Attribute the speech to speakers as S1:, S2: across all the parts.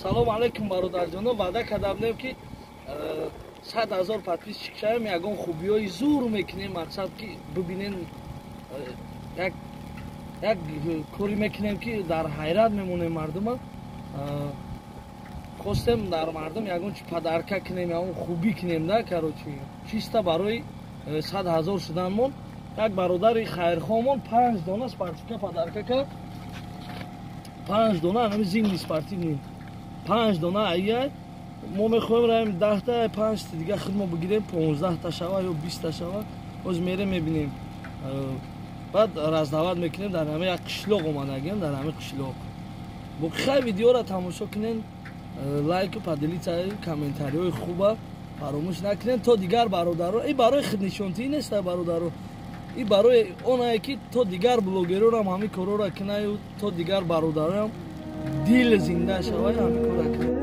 S1: Салом алейкум бародарҷоно. Ваъда карда будем ки 100,000 подписчик шавем, ягон хубиёи зур мекунем, мақсад ки бибинен як кори мекунем ки дар ҳайрат мемонем мардума. Хостем дар мардум ягон чи падарка кунем, ягон хубӣ кунем да, карочи чиста барои 100,000 шуданмон. Як бародари хайрхоҳмон 5 дона спортивка падарка кард. 5 дона ҳами зимни спортивни 5 дона ай мо мехоҳем раем 10 та 5 та дига худмо бигирем 15 та шава ё 20 та шава. Оз мерем мебинем. Баъд раздават мекунем дар ҳами як қишлоқ омадагем, дар ҳами қишлоқ. Боқи видеоро тамошо кунен, лайку падилица, комментариҳои хуба фаромӯш накунен то дигар бародаро. И барои худнишонтӣ нест бародаро. И барои оное ки то дигар блогерорам ҳами корора кунаю, то дигар бародарам дил зинда шавад ҳами кора кунем.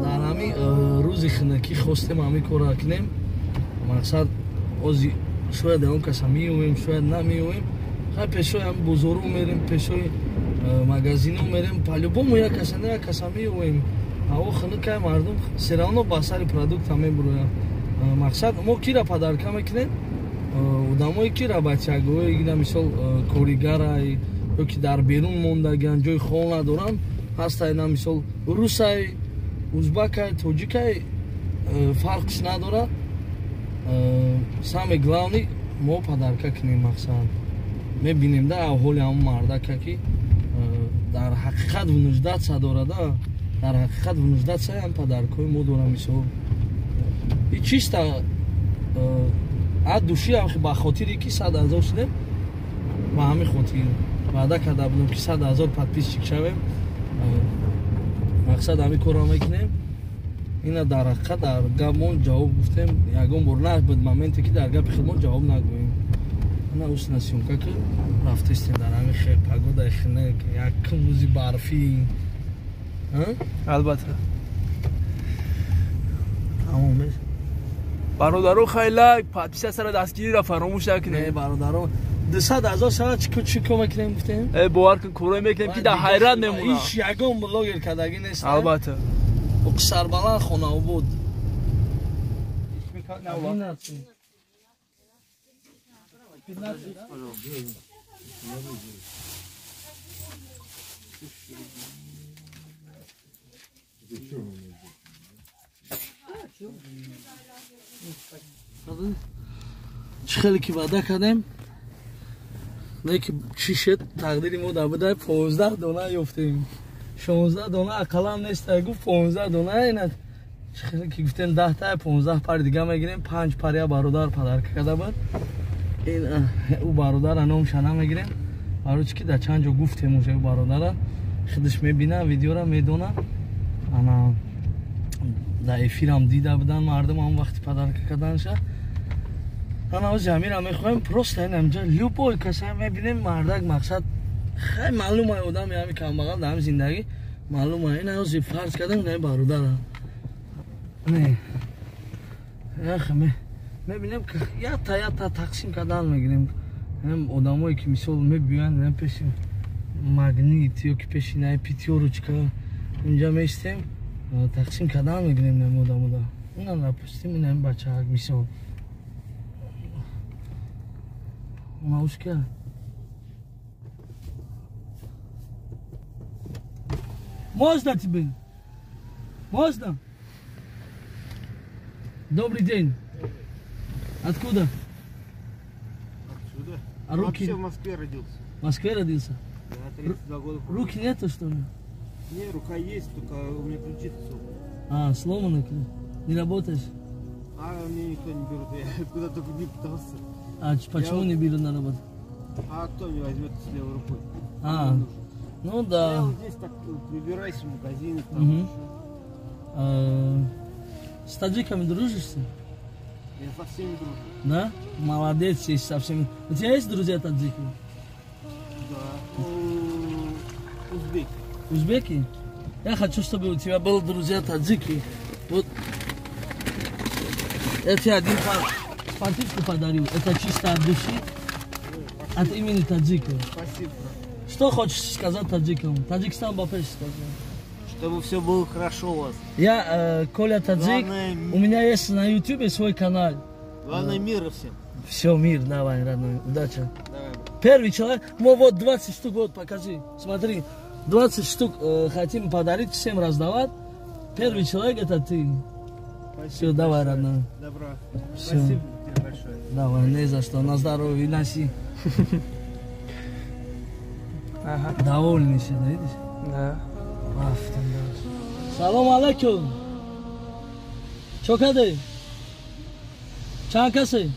S1: Дар ҳами рӯзи хунакӣ хостем ҳами кора кунем. Мақсад ози шояд он каса меёвем, шояд намеёвем. Хай пешои ҳам бозоро мерем, пешои магазино мерем. По-любому як каса не як каса меёвем. Ҳаво хунукай мардум серавно ба сари продукта мебурояд. Мақсад мо кира падарка мекунем? Одамои кира бачагои гина мисол коригара ё ки дар берун мондаган, ҷои хол надоранд, ҳастаи на мисол русай, узбакай, тоҷикай фарқш надорад. Саме главни мо падарка кунем. Мақсад мебинем да аҳволи ҳамон мардака ки дар ҳақиқат вунуҷдатса дорада. Дар ҳақиқат вунуҷдатса ҳам падаркои мо дора мисол. И чиста души ба хотире ки 100,000 шудем, ба ҳамин хотир ваъда карда будем ки 100,000 подписчик шавем. Мақсад ҳамин корро мекунем. Ина дар ҳақиқат дар гапмон ҷавоб гуфтем. Ягон бор на буд моменте ки дар гапи худмон ҷавоб нагӯем. Ина усна сёмка ки рафтистем дар ҳамин хел пагодаи хунак, як музи барфӣ.
S2: Албатта.
S1: Тамом меш.
S2: Бародаро хайлак, подписатсара дастгириро фаромӯш накунед.
S1: Бародаро 200,000 шава чӣ кор мекунем гуфтем?
S2: Бовар кун корое мекунем ки дар ҳайрат мемонам.
S1: Ҳеҷ ягон блогер кардагӣ нест.
S2: Албатта.
S1: Бо Сарбаланд Хонаобод. چی خیلی که وعده کردیم نه که چی شد تقدیری ما در بده 15 دانه یافتیم 16 دانه اقلا نیست گفت 15 دانه اینه چی خیلی که گفتیم 10 تا 15 پر دیگه میگیریم 5 پریا برادر پدر کرده بود این او برادر نام شنه میگیریم برای چی که در چند جا گفتیم اونجا برادر خودش میبینه ویدیو را میدونه انا در افیرم دیده بودن مردم هم وقتی پدر کردنشه انا از جمعی را میخوایم پروست این همجا لیوپوی کسی میبینیم مردک مقصد خیلی معلومه آدم همی کم بغل در هم زندگی معلومه این از فرض کردن نه برادر نه یخ میبینیم که یا تا تقسیم کردن میگیریم هم آدمایی که مثال میبینن هم پیش مگنیت یا که پیش نه پیتیوروچکا اونجا میستیم تقسیم کردن میگیریم نه آدم اونا نپستیم این هم بچه ها مثال Мауська. Можно тебе? Можно? Добрый день. Откуда?
S3: Отсюда.
S1: А руки?
S3: Вообще в Москве родился.
S1: В Москве родился?
S3: Да, 32 года.
S1: Руки нету, что ли?
S3: Не, рука есть, только у меня ключица сломана.
S1: А, сломана? Не работаешь?
S3: А мне никто не берет, я куда только не пытался.
S1: А почему не берут на работу?
S3: А кто мне возьмет с левой рукой?
S1: А, ну да.
S3: Я вот здесь так прибирайся в магазине.
S1: Угу. С таджиками дружишься?
S3: Я со всеми дружу.
S1: Да? Молодец, есть со всеми. У тебя есть друзья таджики?
S3: Да. Узбеки.
S1: Узбеки? Я хочу, чтобы у тебя были друзья таджики. Вот. Я тебе один спортивку подарил. Это чисто от души. От имени таджика.
S3: Спасибо.
S1: Что хочешь сказать таджикам? Таджикистан по-перси сказать.
S3: Чтобы все было хорошо у вас.
S1: Я Коля Таджик. У меня есть на YouTube свой канал.
S3: Главное мира всем.
S1: Все, мир, давай, родной, удачи.
S3: Давай.
S1: Первый человек, мы вот 20 штук, вот покажи, смотри, 20 штук хотим подарить, всем раздавать. Первый человек это ты. Все, давай, родной.
S3: Добро.
S1: Всё.
S3: Спасибо тебе большое.
S1: Давай, не за что, на здоровье, носи.
S2: Ага.
S1: Довольный все, да, видишь?
S2: Да.
S1: Салам алейкум. Чё кады? Чанд каси?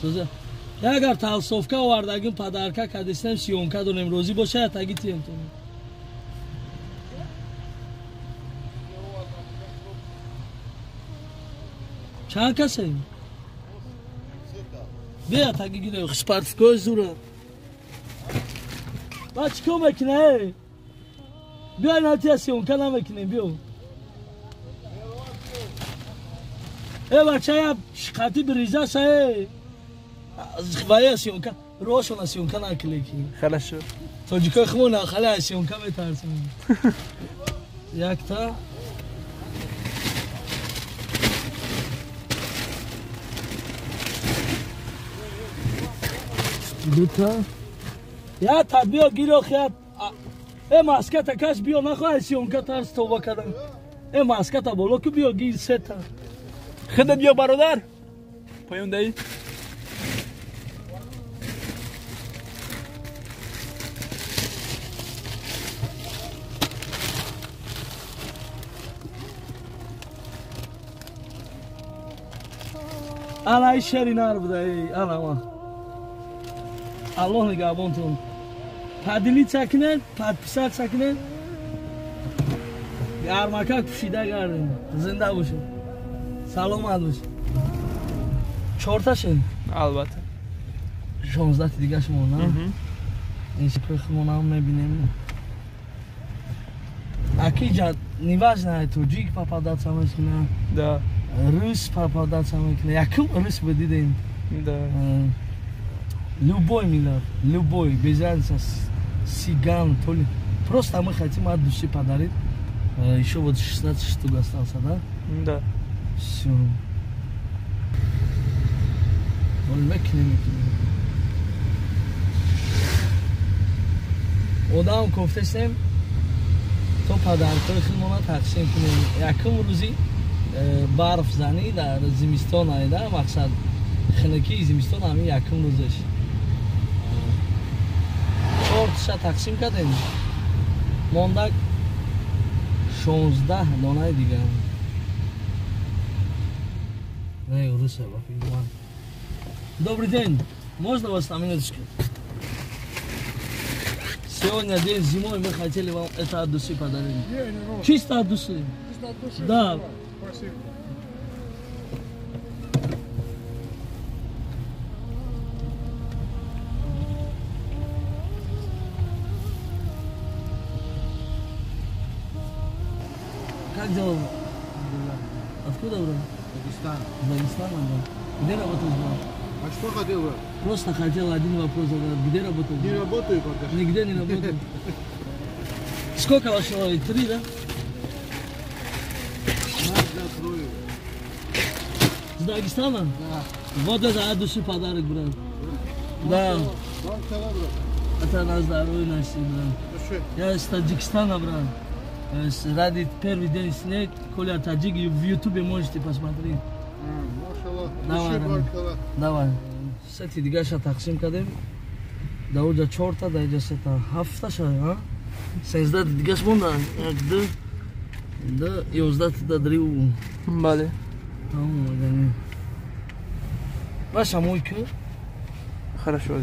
S1: Суза. Я агар тавсофка овардагим падарка кадистем сиёмка донем розӣ боша таги тием то. Чанд каси? Бия таги гире спартикои зура. Ба чикор мекунӣ? Биёй натия сиёмка намекунем биё. Бачая шиқати биризаса вая сиёмка рошона сиёмка накилеки.
S2: Хорошо.
S1: Тоҷикои хумон ахала сиёмка метарсам. Якта дута я та биё гиро хият маската каш биё нахоҳай сиёмка тарс това кардам. Маската боло ки биё гир сета.
S2: Хида бия бародар. Поём дай.
S1: Ana işeri narbuda ana ma. Allah nigabonton. Padili çakinen, padpisar çakinen. Yarmaka pişida gardin. Zinda boşun. Salomat boşun. Çortaşın.
S2: Albatta.
S1: 16 دیگه شما نه؟ این شکل خمون هم میبینیم اکی جا نیواز نه توجیک پاپادات سامش کنه
S2: Да.
S1: روس پاپادات سامش کنه یکم روس بدیدیم
S2: Да.
S1: любой милар, любой, без разницы, сиган, то ли. Просто мы хотим от души подарить. Еще вот 16 штук остался, да?
S2: Да.
S1: Все. Odam گفتم تو پدرکای خودمون تقسیم کنیم یکم روزی برف زنی در زمستان ایده مقصد خنکی زمستان همین یکم روزش 4 تا تقسیم کردیم مونده 16 دانه دیگه نه روسه بافیدوان Добрый день. Можно вас на минуточку? Сегодня день зимой, мы хотели вам это от души подарить. Чисто от души.
S3: Чисто от души?
S1: Да.
S3: Спасибо.
S1: Как дела? Откуда вы?
S3: Дагестан.
S1: Дагестан, да. Где работаешь, брат?
S3: А что хотел бы?
S1: Просто хотел один вопрос задать. Где работаешь?
S3: Не работаю пока что.
S1: Нигде не работаю. Сколько ваш человек? 3, да?
S3: Нас закрою.
S1: С Дагестана?
S3: Да.
S1: Вот это от души подарок, брат. Да.
S3: Вам сказал, брат.
S1: Это на здоровье носи, брат.
S3: Ну что?
S1: Я из Таджикистана, брат. Ради первый день снег, Коля Таджик, в Ютубе можете посмотреть.
S3: Машаллах.
S1: Давай,
S3: Души
S1: давай.
S3: баркаллах.
S1: Давай. Сети дигаша тақсим кардем. Да уҷа 4 та, да иҷа 3 та. 7 та шад, а? 16 дигаш монда. 1 2 11 та дрив.
S2: Бале.
S1: Тамом магани. Баша мойку.
S2: Хорошо.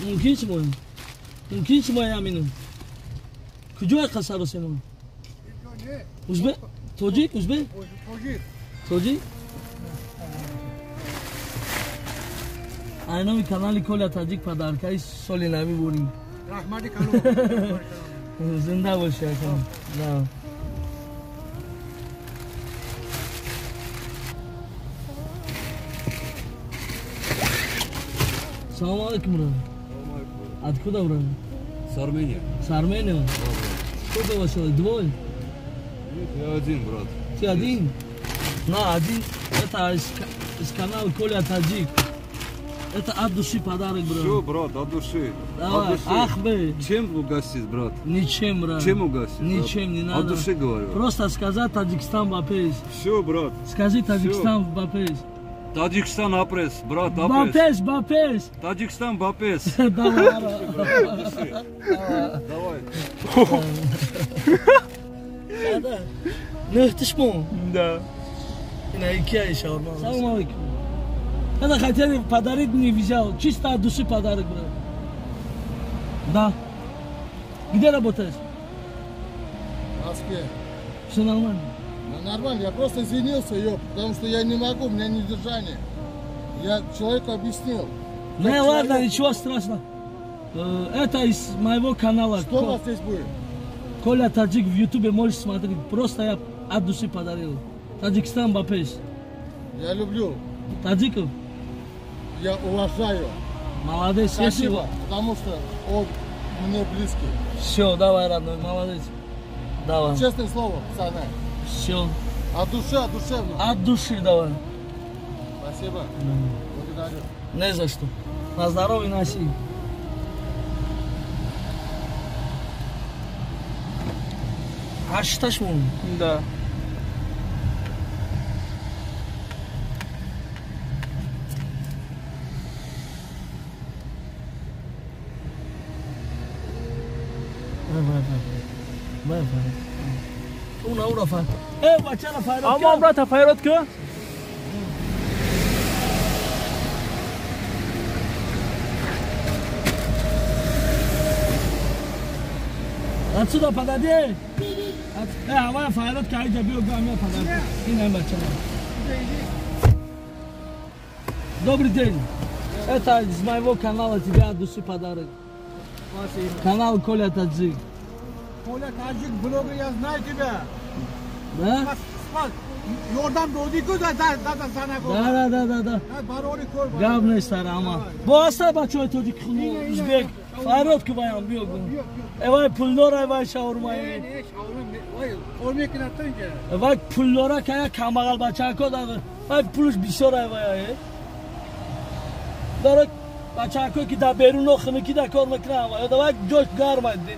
S1: Мумкин чи моем? Мумкин чи моем амину? Куҷои қасаро сенам? Узбек? Тоҷик? Узбек? Тоҷик? айноми канали Коля Таджик падаркаи соли нави бурим.
S3: Рахмати канал.
S1: Зинда боши акам. Да. Салам алейкум, брат. Откуда, брат?
S4: С Армении.
S1: С Армении? Сколько вас человек? Двое?
S4: Нет, я один, брат.
S1: Ты один? На, один. Это из канала Коля Таджик. Это от души подарок, брат.
S4: Все, брат, от души.
S1: Давай, ах бы.
S4: Чем угостить, брат?
S1: Ничем, брат.
S4: Чем угостить?
S1: Ничем, не надо.
S4: От души говорю.
S1: Просто сказать Таджикистан Бапес.
S4: Все, брат.
S1: Скажи Таджикистан Бапес.
S4: Таджикистан апрес, брат, апрес.
S1: Бапес, Бапес.
S4: Таджикистан бапес.
S1: Давай.
S4: Давай.
S1: Да. Ну, ты шмон.
S2: Да.
S1: На Икеа шаурма. Салам алейкум. Это хотели подарить, не взял. Чисто от души подарок, брат. Да. Где работаешь?
S3: В Москве.
S1: Все нормально.
S3: Ну, нормально, я просто извинился, потому что я не могу, у меня недержание. Я человеку объяснил.
S1: Ну ладно, ничего страшного. Это из моего канала.
S3: Что у вас здесь будет?
S1: Коля Таджик в Ютубе можешь смотреть. Просто я от души подарил. Таджикистан Бапес.
S3: Я люблю,
S1: Таджиков?
S3: я уважаю.
S1: Молодец.
S3: Спасибо, потому что он мне близкий.
S1: Все, давай, родной, молодец. Давай.
S3: Честное слово, пацаны.
S1: Все.
S3: От души, от душевно.
S1: От души давай.
S3: Спасибо. Благодарю.
S1: Не за что. На здоровье носи. А считаешь, мол?
S2: Да.
S1: Vai. Una fa. Bachana fayrat.
S2: Ama brata Fayrat kö?
S1: Отсюда подойди. Авая файрат кайда био гамя подойди. И бачана. Добрый день. Это из моего канала тебе от души подарок. Канал Коля Таджик.
S3: Коля Таджик блогер, я знаю тебя.
S1: Да?
S3: Yordan Dodiku da sana go.
S1: Да.
S3: Barori kor.
S1: Gavne sarama. Bosta bacho todik Uzbek. Fayrat kubayam biyo. Evay pullora evay shaurmay.
S3: Olmaya kinattın ki.
S1: Evay pullora kaya kamagal bachako da. Evay pulush bishora evay. Darak bachako ki da beruno khmi ki da kor makna. Evay josh garmaydi.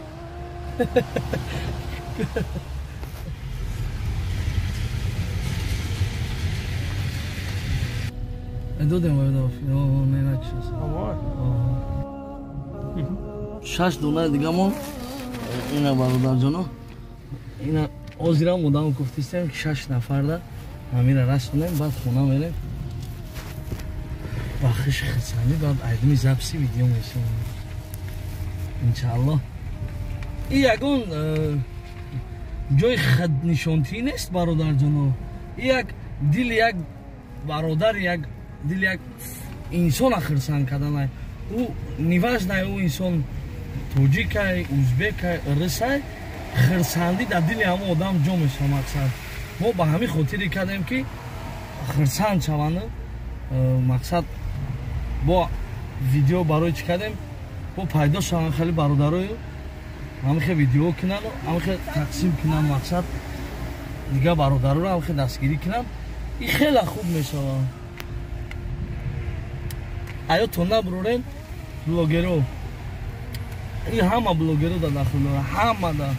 S1: Додем вајдов, не начи се. Шаш дона дигамо, ина бародарҷоно. Ина озирам одам гуфтистем ки 6 нафарда амира расонем, баъд хона мерем. Ба хиши хирсанӣ баъд айдами записи видео мешавам. Иншааллоҳ. И ягон ҷои хаднишонтӣ нест бародарҷоно. И як дили як бародар як дил як инсон хирсан каданай. У неважнай у инсон тоҷикай, узбекай, рисай, хирсанди дар дили ҳама одам ҷо меша мақсад. Мо ба ҳамин хотире кардем ки хирсанд шаванд. Мақсад бо видео барои чӣ кардем? Бо пайдо шаванд хеле бародарою. ҳамихе видео кинанд, ҳамихе тақсим кинанд мақсад. Дига бародароро ҳамихе дастгирӣ кинанд. И хеле хуб мешаванд. Аё то набурем блогеро. И ҳама блогеро да дахол дора. Ҳама да.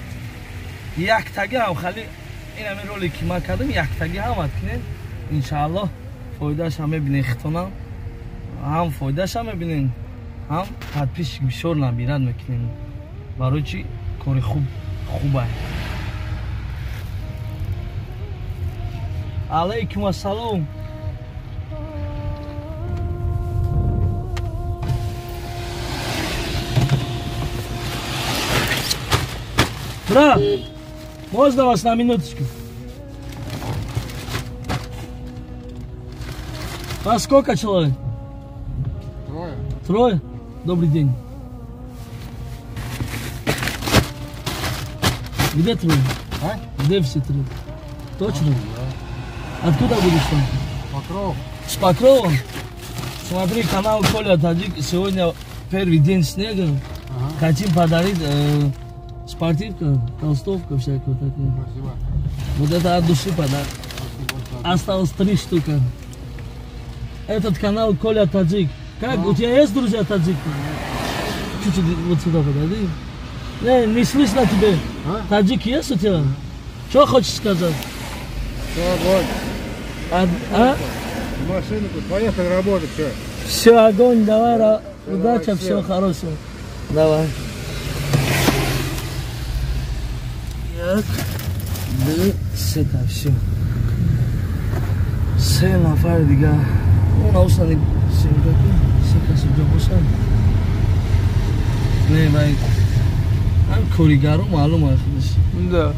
S1: Яктаги ҳам хали ин ҳамин роли ки ман кардам яктаги ҳамат кинем. Иншааллоҳ фоидаашам мебинен хитонам. ҳам фоидаашам мебинен. ҳам подписчик бисёр набирад мекунем. Барои чӣ кори хуб аст. Алейкум ассалом. Бра, можно вас на минуточку? Вас сколько человек?
S3: Трое.
S1: Трое? Добрый день. Где трое?
S3: А?
S1: Где все трое? Точно? Откуда будешь там?
S3: Покров.
S1: С Покрова? Смотри, канал Коля Таджик. Сегодня первый день снега. Хотим подарить спортивка, толстовка всякую такую.
S3: Спасибо.
S1: Вот это от души подарок. Осталось 3 штуки. Этот канал Коля Таджик. Как? У тебя есть друзья таджики? Чуть-чуть вот сюда подойди. Не слышно тебе. Таджик есть у тебя? Что хочешь сказать?
S3: Машину тут, поехали работать, что?
S1: Все, огонь, давай, удачи, все хорошего. Давай. Так, это все. Sen nafar diga. Ona usani singaki sekasi jobosan. Ne bhai. Am korigaro malum aст.
S2: Да.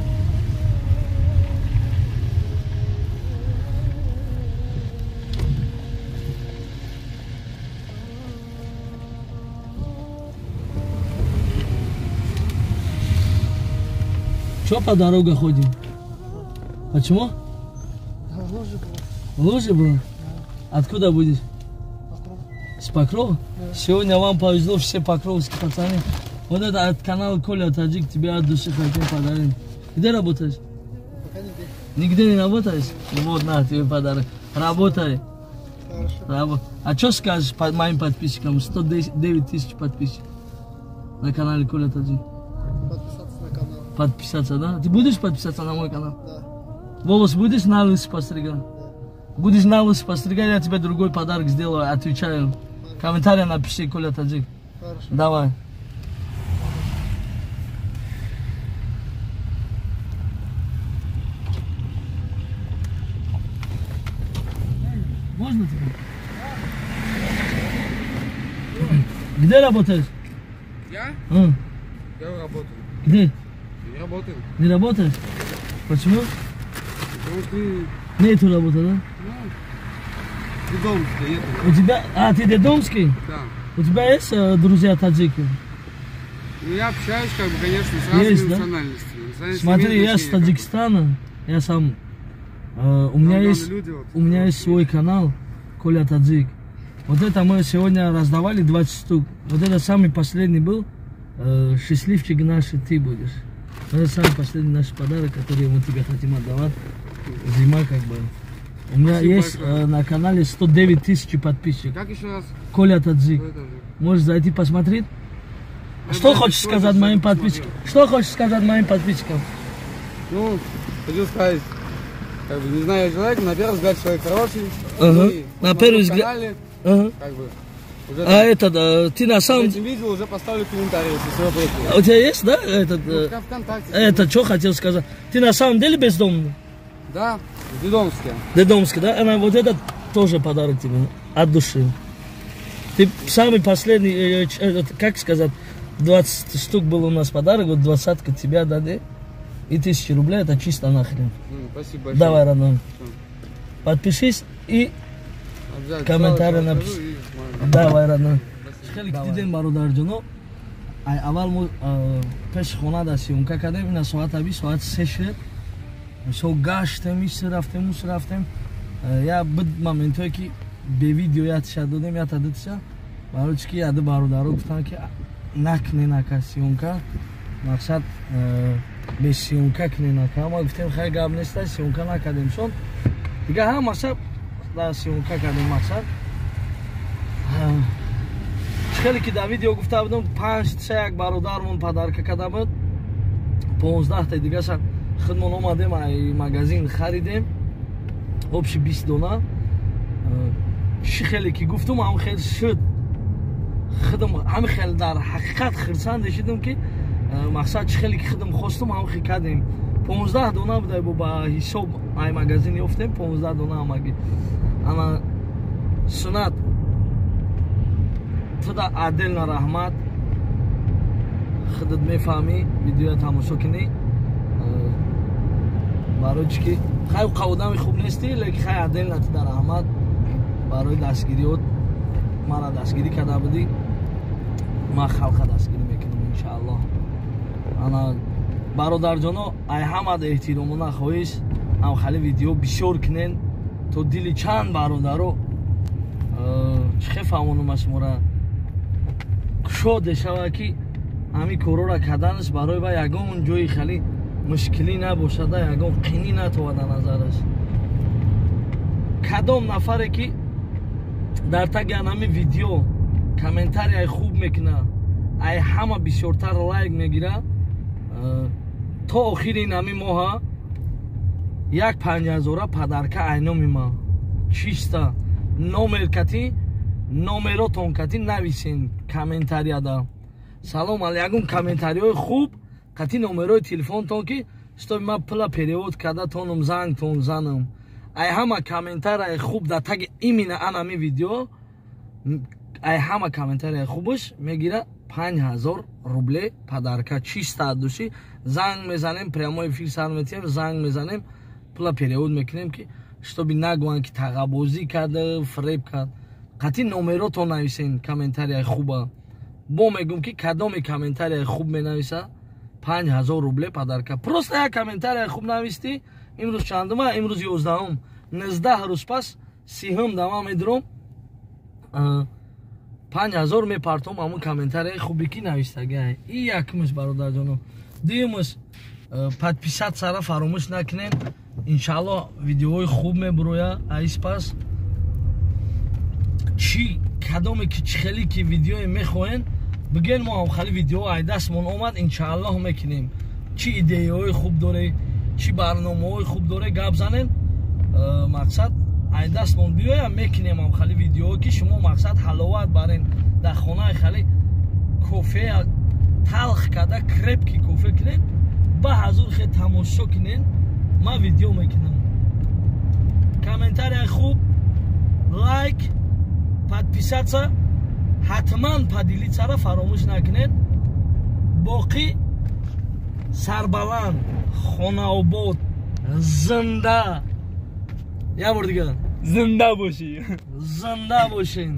S1: Что по дороге ходим? Почему? В луже было? Откуда будешь? С Покрова? Сегодня вам повезло, все покровские пацаны. Вот это от канала Коля Таджик, тебе от души хотим подарить. Где работаешь?
S3: Пока нигде.
S1: Нигде не работаешь? Вот на тебе подарок. Работай.
S3: Хорошо.
S1: А что скажешь под моим подписчикам? 109 тысяч подписчиков на канале Коля Таджик.
S3: Подписаться на канал.
S1: Подписаться, да? Ты будешь подписаться на мой канал?
S3: Да.
S1: Волос будешь на лысо постригать? Будешь на лысо постригать, я тебе другой подарок сделаю, отвечаю. Комментарий напиши, Коля Таджик.
S3: Хорошо.
S1: Давай. Можно тебе? Где работаешь?
S3: Я? Я работаю.
S1: Где?
S3: Я работаю.
S1: Не работаешь? Почему?
S3: Потому что
S1: Нету работы, да?
S3: ты дома стоит.
S1: У тебя... А, ты дедомский?
S3: Да.
S1: У тебя есть друзья таджики?
S3: Ну, я общаюсь, как бы, конечно, с
S1: Есть,
S3: разными
S1: да?
S3: национальностями.
S1: Смотри, я с Таджикистана. Я сам... у меня есть свой канал Коля Таджик. Вот это мы сегодня раздавали 20 штук. Вот это самый последний был. Счастливчик наш, ты будешь. Это самый последний наш подарок, который мы тебе хотим отдавать. Зима как бы. У меня
S3: Спасибо
S1: есть
S3: большое.
S1: на канале 109 тысяч подписчиков.
S3: Как еще раз?
S1: Коля Таджик.
S3: Кто это же?
S1: Можешь зайти посмотреть?
S3: Ну,
S1: Что
S3: да,
S1: хочешь
S3: что
S1: сказать
S3: это
S1: моим
S3: за
S1: подписчикам? Что хочешь сказать моим подписчикам?
S3: Ну, хочу сказать, как бы, не знаю человека, на первый взгляд человек хороший.
S1: Ага.
S3: И
S1: На
S3: смотрю
S1: первый
S3: в
S1: взгляд-
S3: канале,
S1: Ага.
S3: как бы, уже
S1: А этот, ты на самом
S3: этим
S1: деле...
S3: видео уже поставлю комментарий, если все против.
S1: У тебя есть, да, этот...
S3: Ну, как ВКонтакте.
S1: Это что хотел сказать? Ты на самом деле бездомный?
S3: Да, в Дедомске.
S1: Дедомский, да? Вот этот тоже подарок тебе, от души. Ты самый последний, как сказать, 20 штук был у нас подарок, вот 20-ка тебя дали. И 1000 рублей, это чисто нахрен.
S3: Спасибо большое.
S1: Давай, родной.
S3: Всё.
S1: Подпишись и
S3: Обязательно
S1: комментарий
S3: сразу
S1: напиши.
S3: скажу и смотрю.
S1: давай, родной.
S3: Спасибо.
S1: خیلی دیدیم برادر جناب اول ما پیش خونه دستیم که کردیم این ساعت ابی ساعت 3 شد شو گشتیم ایش رفتیم موش رفتیم یا بد مومنتایی که به ویدیو یاد شد دادیم یا تدید شد برای چی که یاد برادرها گفتن که نکنه نکن سیونکا مقصد به سیونکا کنه نکن ما گفتیم خیلی گاب نیست سیونکا نکردیم شد دیگه هم مقصد سیونکا کردیم مقصد خیلی که در ویدیو گفته بودم 5 تا یک برادرمون پدرکه کرده بود 15 تا دیگه شد خودمون اومدیم ای مغازین خریدیم obش 20 دونه چی خیلی که گفتم هم خیلی شد خودم هم خیلی در حقیقت خرسنده شدم که مقصد چی خیلی که خودم خواستم هم خیلی کردیم 15 دونه بوده با حساب ای مغازین یافتیم 15 دونه هم اگه اما سنت خدا عادل رحمت خودت میفهمی ویدیو تماشا کنی برای چی که خیلی قوادم خوب نیستی لیکن خیلی عادل نتی در رحمت برای دستگیریات مرا دستگیری کرده بودی ما خلق دستگیری میکنم انشاءالله انا برادر جانا ای همه احترامونه خواهش هم خیلی ویدیو بسیار کنین تو دل چند برادرو چه فهمونم از مورا کشاده شوه که همی کورو را کردنش برای با یگان جوی خیلی مشکلی نباشده یگان قینی نتواده نظرش کدام نفره که در تگ همی ویدیو کامنتاری خوب میکنه ای همه بسیارتر لایک میگیره تا آخر این همی ماه 5000 پدرکه اینا میما چیستا номер кати номеротон кати нависен комментарияда салом алейкум комментариҳои хуб кати номерои телефонтон ки стои ма пула перевод карда тонум зангтон занам ай ҳама комментарияи хуб дар таги имина анами видео ай ҳама комментарияи хубаш мегира 5000 рубле падарка чиста души занг мезанем прямой эфир сар метиҳем занг мезанем пула перевод мекунем ки чтобы нагӯянд ки тағабозӣ карда фреб кард қати номеротон нависен комментарияи хуба бо мегӯм ки кадоми комментарияи хуб менависа 5000 рубле падарка просто як комментарияи хуб нависти имрӯз чандума имрӯз 11 19 рӯз пас 30 дама медурам 5000 мепартом ҳамун комментарияи хубе ки навистагӣ и якмиш бародарҷонам дуюмаш подписат сара фаромӯш накунем иншаллоҳ видеоҳои хуб мебурояд айс пас чӣ кадоме ки чихелӣ ки видеое мехоҳен бигӯен мо ҳам хали видео ай дастмон омад иншаллоҳ мекунем чӣ идеяҳои хуб доре чӣ барномаҳои хуб доре гап занем мақсад ай дастмон биёя мекунем ҳам хали видеоҳо ки шумо мақсад ҳаловат барен дар хонаи хали кофея талх карда крепки кофе кунен ба ҳазур хе тамошо кунен ма видео мекунам комментарияи хуб лайк подписаться ҳатман падилитсара фаромӯш накунед боқӣ сарбаланд хонаобод зинда як бор дигар
S2: зинда бошӣ
S1: зинда бошен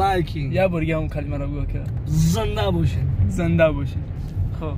S1: лайки
S2: як бор ҳамон калимаро гӯё ка
S1: зинда бошен
S2: зинда бошӣ
S1: хоб